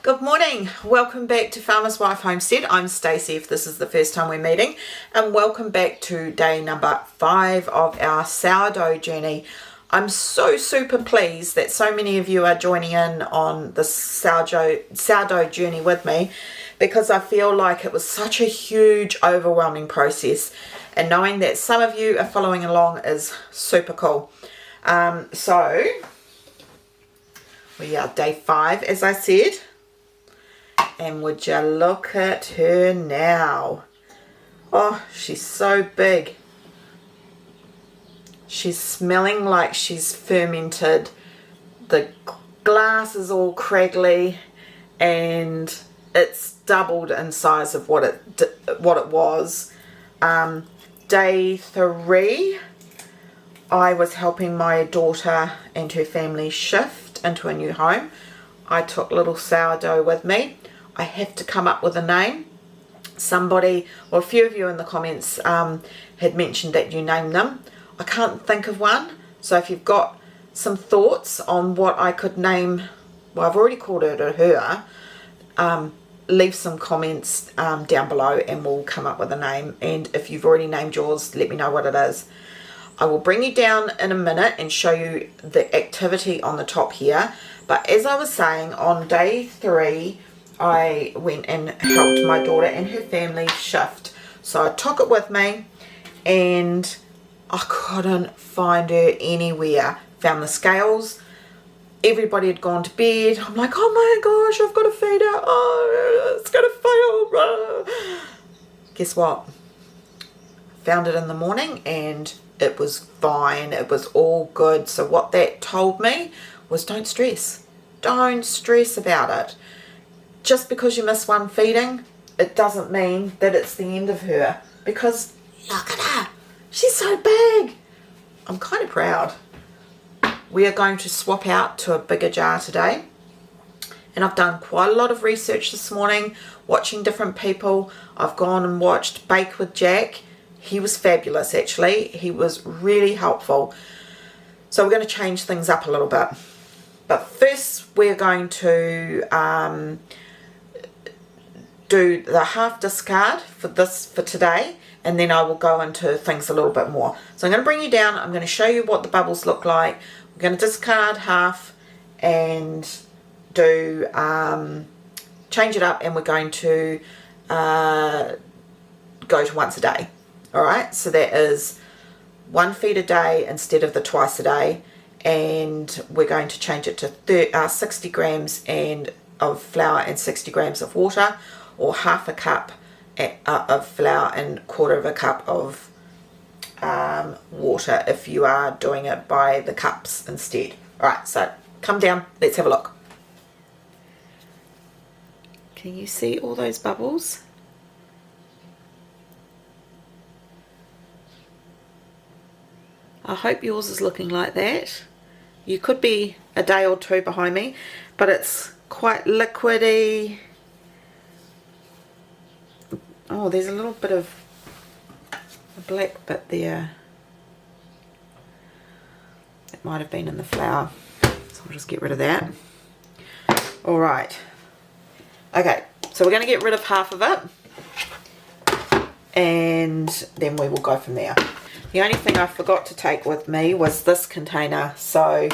Good morning, welcome back to Farmer's Wife Homestead. I'm Stacey if this is the first time we're meeting, and welcome back to day number 5 of our sourdough journey. I'm so super pleased that so many of you are joining in on the sourdough journey with me, because I feel like it was such a huge overwhelming process, and knowing that some of you are following along is super cool. So we are day 5 as I said. And would you look at her now? Oh, she's so big. She's smelling like she's fermented. The glass is all craggly, and it's doubled in size of what it was. Day 3, I was helping my daughter and her family shift into a new home. I took little sourdough with me. I have to come up with a name. Somebody, or a few of you in the comments had mentioned that you named them. I can't think of one. So if you've got some thoughts on what I could name, well, I've already called her to her, leave some comments down below and we'll come up with a name. And if you've already named yours, let me know what it is. I will bring you down in a minute and show you the activity on the top here. But as I was saying, on day 3, I went and helped my daughter and her family shift. So I took it with me and I couldn't find her anywhere. Found the scales. Everybody had gone to bed. I'm like, oh my gosh, I've got to feed her. Oh, it's going to fail. Guess what? Found it in the morning and it was fine. It was all good. So what that told me was don't stress. Don't stress about it. Just because you miss one feeding, it doesn't mean that it's the end of her. Because look at her. She's so big. I'm kind of proud. We are going to swap out to a bigger jar today. And I've done quite a lot of research this morning, watching different people. I've gone and watched Bake with Jack. He was fabulous, actually. He was really helpful. So we're going to change things up a little bit. But first, we're going to do the half discard for today, and then I will go into things a little bit more. So I'm going to bring you down. I'm going to show you what the bubbles look like. We're going to discard half and do change it up, and we're going to go to once a day. All right, so that is 1 feed a day instead of the twice a day, and we're going to change it to 60 grams of flour and 60 grams of water, or half a cup of flour and 1/4 cup of water if you are doing it by the cups instead. All right, so come down, let's have a look. Can you see all those bubbles? I hope yours is looking like that. You could be a day or 2 behind me, but it's quite liquidy. Oh, there's a little bit of a black bit there. It might have been in the flour, so I'll just get rid of that. All right. Okay, so we're going to get rid of half of it, and then we will go from there. The only thing I forgot to take with me was this container, so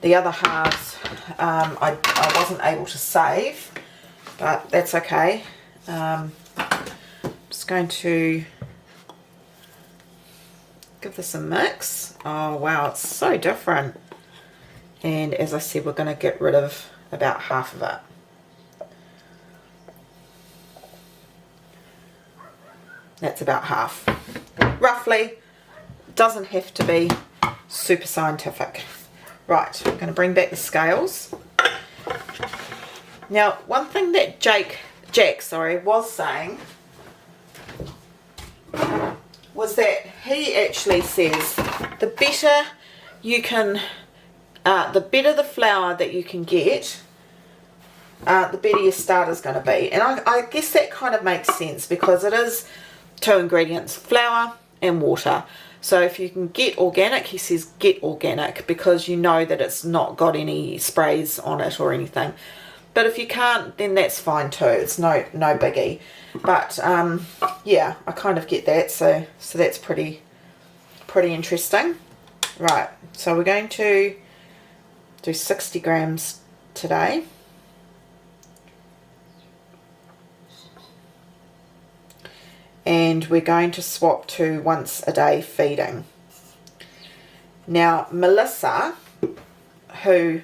the other halves I wasn't able to save, but that's okay. Just going to give this a mix. Oh wow, it's so different. And as I said, we're going to get rid of about half of it. That's about half. Roughly. Doesn't have to be super scientific. Right, I'm going to bring back the scales. Now, one thing that Jack was saying was that he actually says the better the flour that you can get, the better your starter's going to be. And I guess that kind of makes sense, because it is 2 ingredients, flour and water. So if you can get organic, he says get organic, because you know that it's not got any sprays on it or anything. But if you can't, then that's fine too. It's no biggie. But yeah, I kind of get that. So that's pretty interesting. Right. So we're going to do 60 grams today. And we're going to swap to once a day feeding. Now, Melissa, who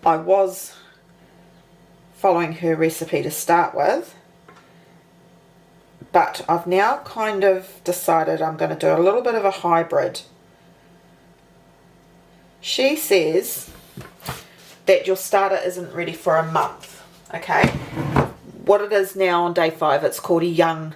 I was following her recipe to start with, but I've now kind of decided I'm going to do a little bit of a hybrid. She says that your starter isn't ready for a month, okay? What it is now on day 5, it's called a young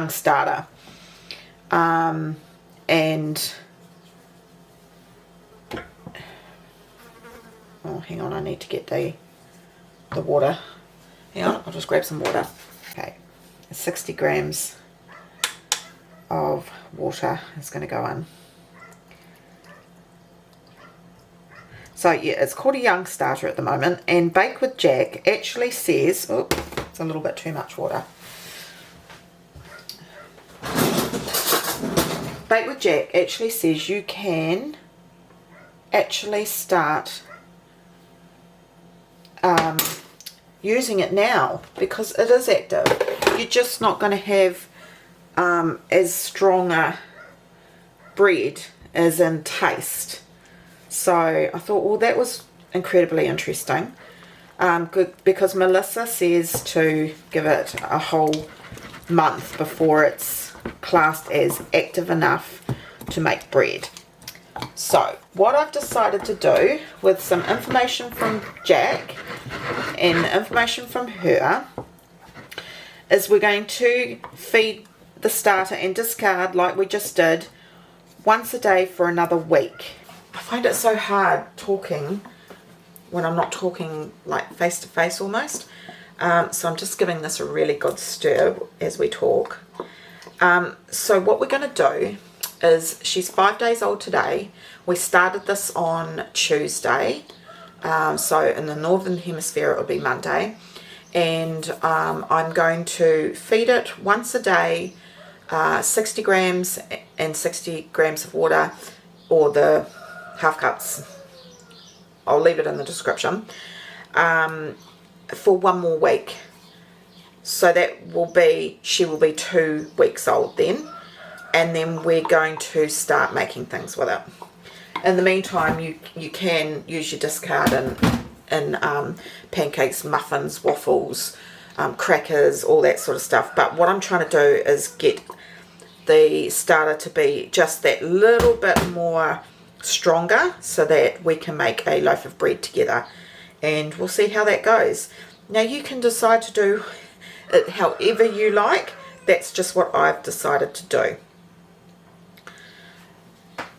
starter. And oh, hang on, I need to get the water. Hang on, I'll just grab some water. Okay, 60 grams of water is going to go in. So yeah, it's called a young starter at the moment, and Bake with Jack actually says, oh, it's a little bit too much water. Bake with Jack actually says you can actually start using it now because it is active. You're just not going to have as strong a bread as in taste. So I thought, well, that was incredibly interesting. Good, because Melissa says to give it a whole month before it's classed as active enough to make bread. So what I've decided to do, with some information from Jack and information from her, is we're going to feed the starter and discard like we just did once a day for another week. I find it so hard talking when I'm not talking like face to face almost. So I'm just giving this a really good stir as we talk. So what we're going to do is, she's 5 days old today. We started this on Tuesday. So in the Northern Hemisphere it will be Monday. And I'm going to feed it once a day, 60 grams and 60 grams of water, or the half cups. I'll leave it in the description. For 1 more week. So that will be, she will be 2 weeks old then. And then we're going to start making things with it. In the meantime, you can use your discard in pancakes, muffins, waffles, crackers, all that sort of stuff. But what I'm trying to do is get the starter to be just that little bit more stronger so that we can make a loaf of bread together. And we'll see how that goes. Now you can decide to do it however you like. That's just what I've decided to do.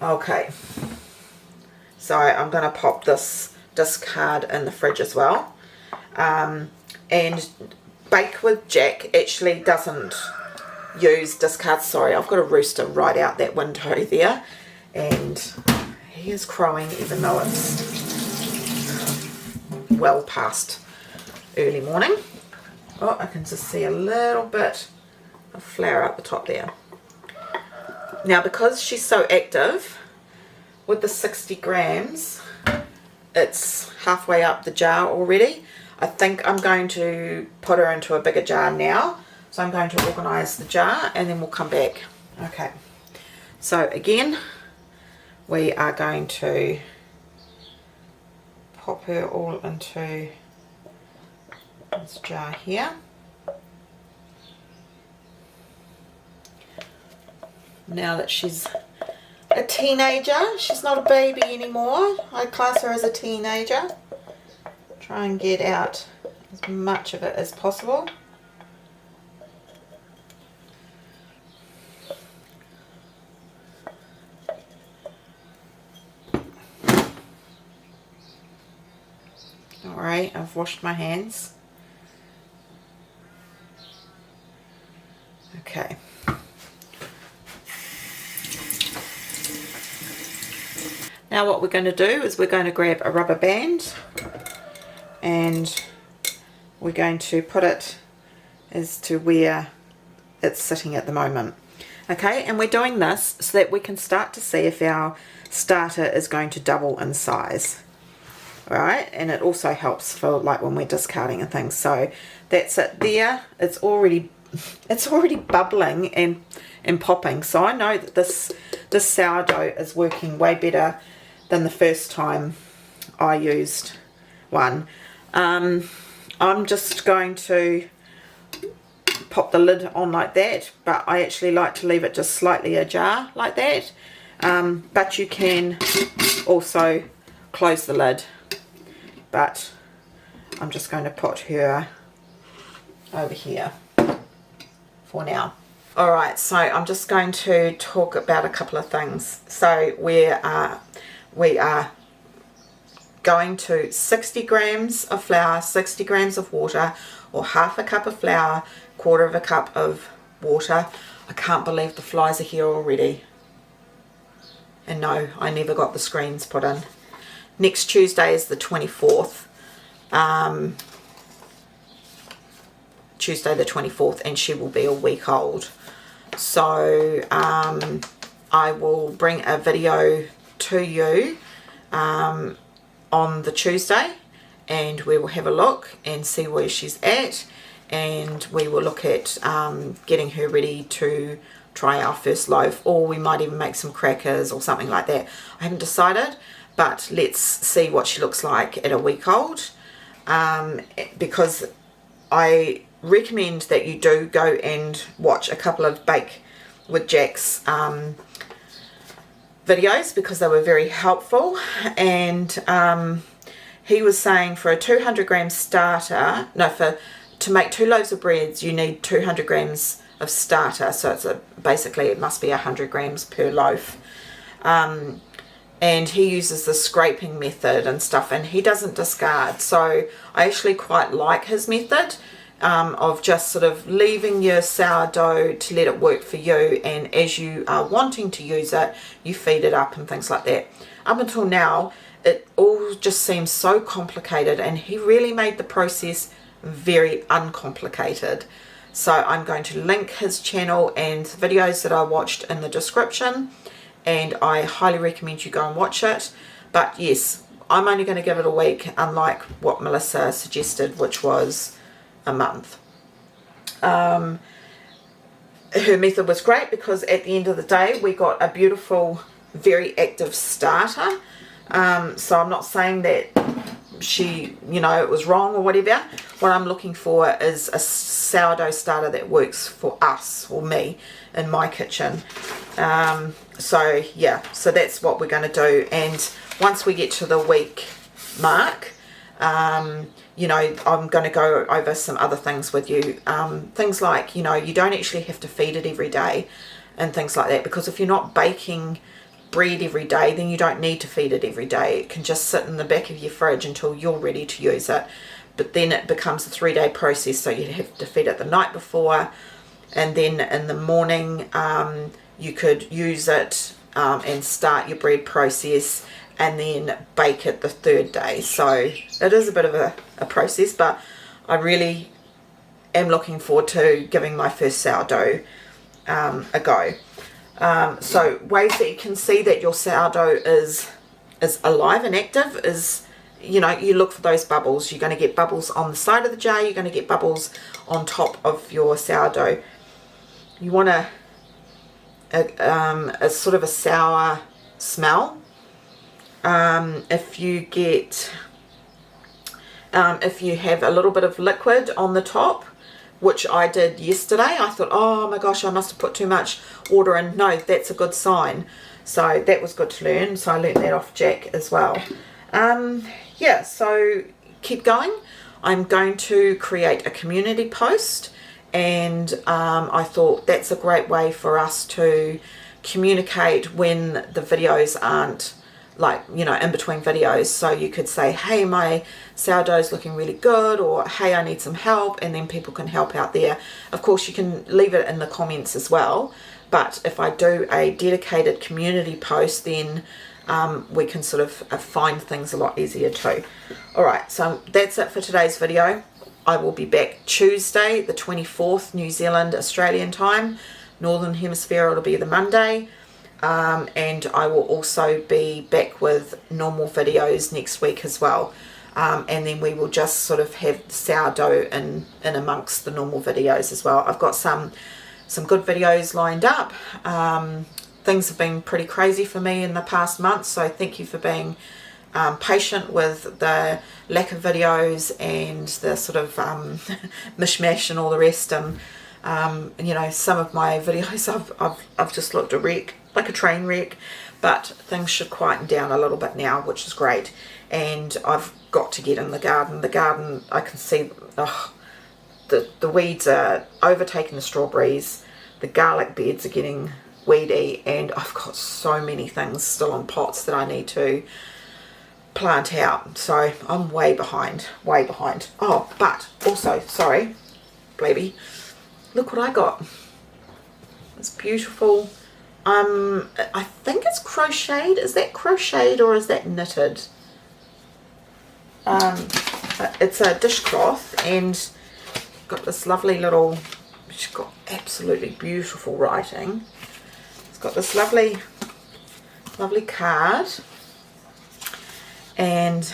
Okay, so I'm going to pop this discard in the fridge as well. And Bake with Jack actually doesn't use discards. Sorry, I've got a rooster right out that window there, and he is crowing even though it's well past early morning. Oh, I can just see a little bit of flour up the top there. Now, because she's so active, with the 60 grams, it's halfway up the jar already. I think I'm going to put her into a bigger jar now. So I'm going to organise the jar and then we'll come back. Okay, so again, we are going to pop her all into this jar here. Now that she's a teenager, she's not a baby anymore. I class her as a teenager. Try and get out as much of it as possible. Alright, I've washed my hands. Okay. Now what we're going to do is we're going to grab a rubber band and we're going to put it as to where it's sitting at the moment. Okay, and we're doing this so that we can start to see if our starter is going to double in size. Alright, and it also helps for like when we're discarding and things. So that's it there. It's already bubbling and popping. So I know that this sourdough is working way better than the first time I used one. I'm just going to pop the lid on like that, but I actually like to leave it just slightly ajar like that. But you can also close the lid, but I'm just going to put her over here for now. Alright, so I'm just going to talk about a couple of things. So we are going to 60 grams of flour, 60 grams of water, or half a cup of flour, quarter of a cup of water. I can't believe the flies are here already. And no, I never got the screens put in. Next Tuesday is the 24th. Tuesday the 24th, and she will be a week old. So I will bring a video to you on the Tuesday, and we will have a look and see where she's at, and we will look at getting her ready to try our first loaf, or we might even make some crackers or something like that. I haven't decided, but let's see what she looks like at a week old, because I recommend that you do go and watch a couple of Bake with Jack's videos, because they were very helpful. And he was saying for a 200 gram starter, to make 2 loaves of bread you need 200 grams of starter, so it's basically it must be 100 grams per loaf. And he uses the scraping method and stuff, and he doesn't discard. So I actually quite like his method of just sort of leaving your sourdough to let it work for you, and as you are wanting to use it, you feed it up and things like that. Up until now, it all just seems so complicated, and he really made the process very uncomplicated. So I'm going to link his channel and the videos that I watched in the description, and I highly recommend you go and watch it. But yes, I'm only going to give it a week, unlike what Melissa suggested, which was a month. Her method was great, because at the end of the day we got a beautiful, very active starter. So I'm not saying that she, it was wrong or whatever. What I'm looking for is a sourdough starter that works for us, or me, in my kitchen. So yeah, so that's what we're going to do. And once we get to the week mark, I'm going to go over some other things with you. Things like, you don't actually have to feed it every day and things like that, because if you're not baking bread every day, then you don't need to feed it every day. It can just sit in the back of your fridge until you're ready to use it. But then it becomes a 3-day process, so you have to feed it the night before, and then in the morning you could use it and start your bread process, and then bake it the 3rd day. So it is a bit of a process, but I really am looking forward to giving my first sourdough a go. So ways that you can see that your sourdough is alive and active is, you look for those bubbles. You're going to get bubbles on the side of the jar, you're going to get bubbles on top of your sourdough. You want a sort of a sour smell. If you have a little bit of liquid on the top, which I did yesterday, I thought, oh my gosh, I must have put too much water in. No, that's a good sign. So that was good to learn. So I learned that off Jack as well. Yeah, so keep going. I'm going to create a community post, and I thought that's a great way for us to communicate when the videos aren't, like, in between videos. So you could say, hey, my sourdough's looking really good, or hey, I need some help, and then people can help out there. Of course, you can leave it in the comments as well, but if I do a dedicated community post, then we can sort of find things a lot easier too. Alright, so that's it for today's video. I will be back Tuesday the 24th, New Zealand Australian time. Northern Hemisphere it'll be the Monday. And I will also be back with normal videos next week as well. And then we will just sort of have sourdough in amongst the normal videos as well. I've got some good videos lined up. Things have been pretty crazy for me in the past month, so thank you for being patient with the lack of videos and the sort of mishmash and all the rest. And you know, some of my videos I've just looked a wreck, like a train wreck, but things should quieten down a little bit now, which is great. And I've got to get in the garden. The garden, I can see the weeds are overtaking the strawberries. The garlic beds are getting weedy, and I've got so many things still in pots that I need to plant out. So I'm way behind. Oh, but also, sorry, baby, look what I got. It's beautiful. I think it's crocheted. Is that crocheted or is that knitted? It's a dishcloth, and got this lovely little, she's got absolutely beautiful writing. It's got this lovely card, and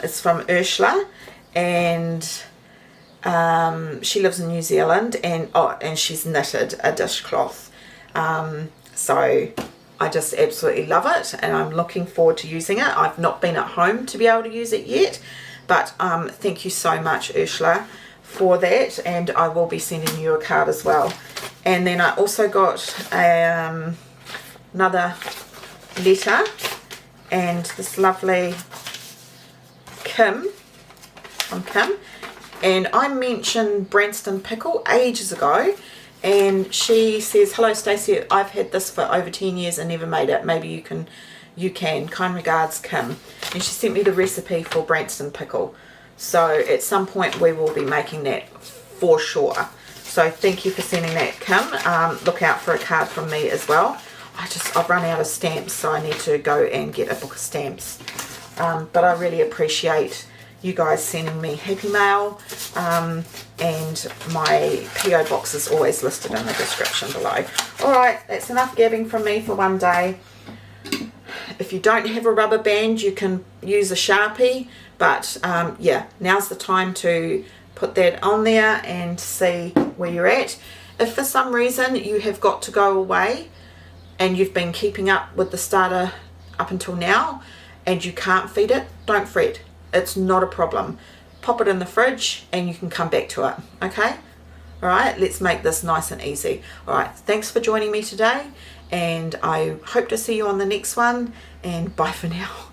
it's from Ursula, and she lives in New Zealand, and she's knitted a dishcloth. So I just absolutely love it, and I'm looking forward to using it. I've not been at home to be able to use it yet, but thank you so much, Ursula, for that, and I will be sending you a card as well. And then I also got another letter, and this lovely Kim, from Kim, and I mentioned Branston pickle ages ago, and she says, hello Stacey, I've had this for over 10 years and never made it. Maybe you can. Kind regards, Kim. And she sent me the recipe for Branston pickle. So at some point we will be making that for sure. So thank you for sending that, Kim. Look out for a card from me as well. I've run out of stamps, so I need to go and get a book of stamps. But I really appreciate you guys sending me happy mail, and my PO box is always listed in the description below. Alright, that's enough gabbing from me for one day. If you don't have a rubber band, you can use a Sharpie, but yeah, now's the time to put that on there and see where you're at. If for some reason you have got to go away and you've been keeping up with the starter up until now and you can't feed it, don't fret. It's not a problem. Pop it in the fridge and you can come back to it, okay? All right, let's make this nice and easy. All right, thanks for joining me today, and I hope to see you on the next one, and bye for now.